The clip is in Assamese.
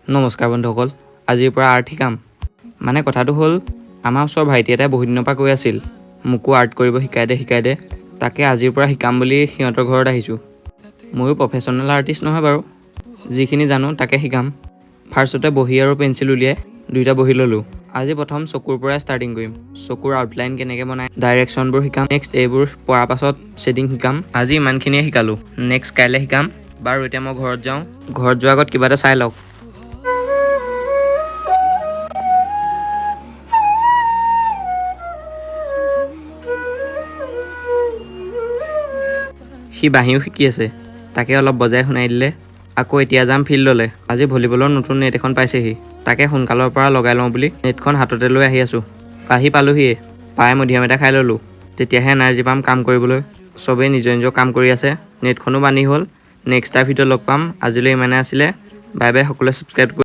নমস্কাৰ বন্ধুসকল, আজিৰ পৰা আৰ্ট শিকাম। মানে কথাটো হ'ল, আমাৰ ওচৰৰ ভাইটি এটাই বহুত দিনৰ পৰা কৈ আছিল মোকো আৰ্ট কৰিব শিকাই দে। তাকে আজিৰ পৰা শিকাম বুলি সিহঁতৰ ঘৰত আহিছোঁ। ময়ো প্ৰফেশ্যনেল আৰ্টিষ্ট নহয় বাৰু, যিখিনি জানো তাকে শিকাম। ফাৰ্ষ্টতে বহী আৰু পেঞ্চিল উলিয়াই দুইটা বহী ল'লোঁ। আজি প্ৰথম চকুৰ পৰাই ষ্টাৰ্টিং কৰিম। চকুৰ আউটলাইন কেনেকৈ বনায়, ডাইৰেকশ্যনবোৰ শিকাম। নেক্সট এইবোৰ পৰাৰ পাছত শ্বেডিং শিকাম। আজি ইমানখিনিয়ে শিকালোঁ, নেক্সট কাইলৈ শিকাম। বাৰু এতিয়া মই ঘৰত যাওঁ। ঘৰত যোৱাৰ আগত কিবা এটা চাই লওক। সি বাঁহীও শিকি আছে, তাকে অলপ বজাই শুনাই দিলে। আকৌ এতিয়া যাম ফিল্ডলৈ। আজি ভলীবলৰ নতুন নেট এখন পাইছেহি, তাকে সোনকালৰ পৰা লগাই লওঁ বুলি নেটখন হাততে লৈ আহি আছোঁ। আহি পালোহিয়ে, পাই মধিয়াম এটা খাই ল'লোঁ। তেতিয়াহে এনাৰ্জি পাম কাম কৰিবলৈ। চবেই নিজৰ কাম কৰি আছে, নেটখনো বান্ধি হ'ল। নেক্সট এটা ভিডিঅ' লগ পাম। আজিলৈ ইমানে আছিলে। বাই বাই, সকলোৱে ছাবস্ক্ৰাইব কৰি